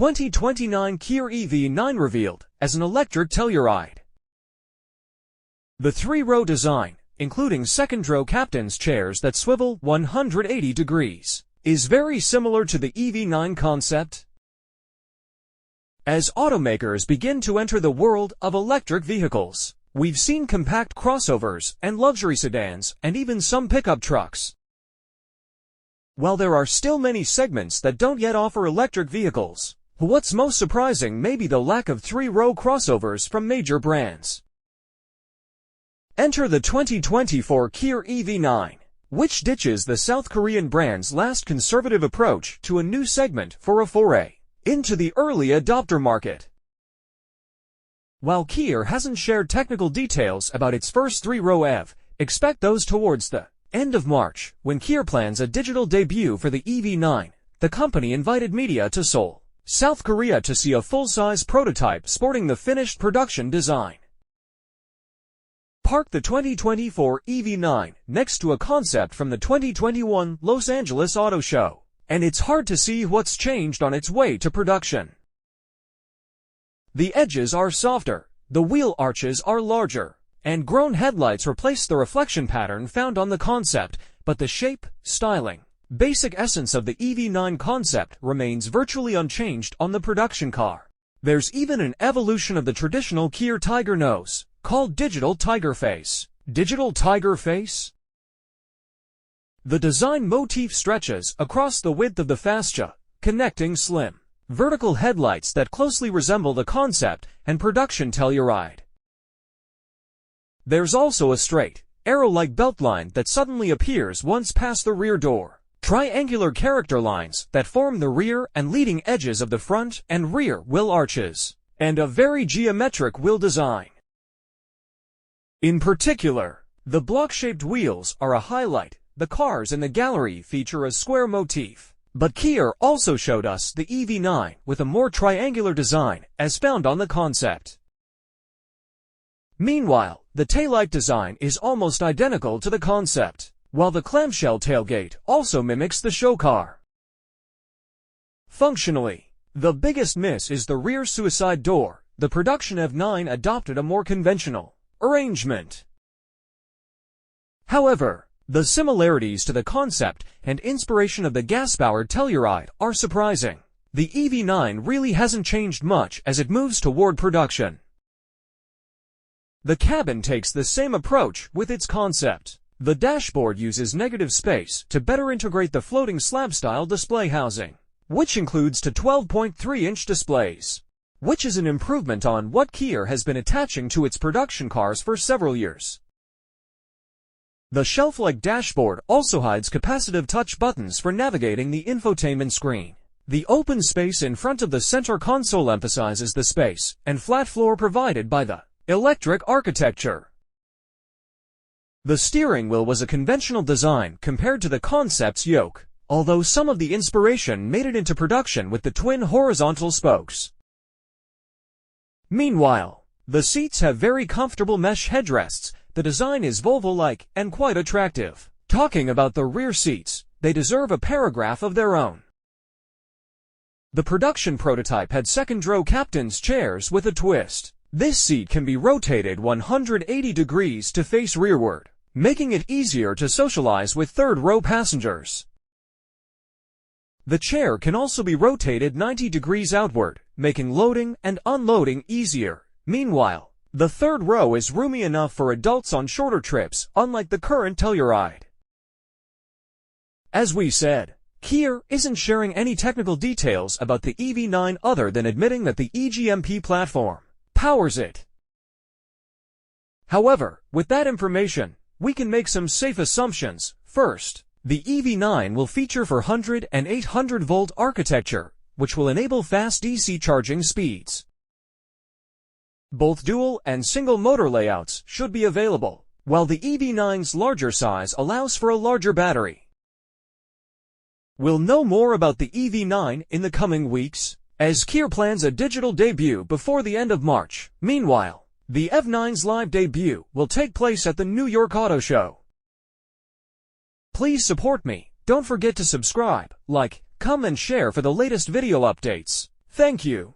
2029 Kia EV9 revealed as an electric Telluride. The three-row design, including second-row captain's chairs that swivel 180 degrees, is very similar to the EV9 concept. As automakers begin to enter the world of electric vehicles, we've seen compact crossovers and luxury sedans and even some pickup trucks. While there are still many segments that don't yet offer electric vehicles, what's most surprising may be the lack of three-row crossovers from major brands. Enter the 2024 Kia EV9, which ditches the South Korean brand's last conservative approach to a new segment for a foray into the early adopter market. While Kia hasn't shared technical details about its first three-row EV, expect those towards the end of March, when Kia plans a digital debut for the EV9. The company invited media to Seoul, South Korea to see a full-size prototype sporting the finished production design. Park the 2024 EV9 next to a concept from the 2021 Los Angeles Auto Show, and it's hard to see what's changed on its way to production. The edges are softer, the wheel arches are larger, and grown headlights replace the reflection pattern found on the concept, but the shape, styling, basic essence of the EV9 concept remains virtually unchanged on the production car. There's even an evolution of the traditional Kia tiger nose, called Digital Tiger Face. Digital Tiger Face? The design motif stretches across the width of the fascia, connecting slim, vertical headlights that closely resemble the concept and production Telluride. There's also a straight, arrow-like beltline that suddenly appears once past the rear door, triangular character lines that form the rear and leading edges of the front and rear wheel arches, and a very geometric wheel design. In particular, the block-shaped wheels are a highlight. The cars in the gallery feature a square motif, but Kia also showed us the EV9 with a more triangular design as found on the concept. Meanwhile, the taillight design is almost identical to the concept, while the clamshell tailgate also mimics the show car. Functionally, the biggest miss is the rear suicide door. The production EV9 adopted a more conventional arrangement. However, the similarities to the concept and inspiration of the gas-powered Telluride are surprising. The EV9 really hasn't changed much as it moves toward production. The cabin takes the same approach with its concept. The dashboard uses negative space to better integrate the floating slab-style display housing, which includes 12.3-inch displays, which is an improvement on what Kia has been attaching to its production cars for several years. The shelf-like dashboard also hides capacitive touch buttons for navigating the infotainment screen. The open space in front of the center console emphasizes the space and flat floor provided by the electric architecture. The steering wheel was a conventional design compared to the concept's yoke, although some of the inspiration made it into production with the twin horizontal spokes. Meanwhile, the seats have very comfortable mesh headrests. The design is Volvo-like and quite attractive. Talking about the rear seats, they deserve a paragraph of their own. The production prototype had second-row captain's chairs with a twist. This seat can be rotated 180 degrees to face rearward, making it easier to socialize with third-row passengers. The chair can also be rotated 90 degrees outward, making loading and unloading easier. Meanwhile, the third row is roomy enough for adults on shorter trips, unlike the current Telluride. As we said, Kia isn't sharing any technical details about the EV9 other than admitting that the eGMP platform powers it. However, with that information, we can make some safe assumptions. First, the EV9 will feature 400 and 800-volt architecture, which will enable fast DC charging speeds. Both dual and single motor layouts should be available, while the EV9's larger size allows for a larger battery. We'll know more about the EV9 in the coming weeks, as Kia plans a digital debut before the end of March. Meanwhile, the EV9's live debut will take place at the New York Auto Show. Please support me. Don't forget to subscribe, like, comment, share for the latest video updates. Thank you.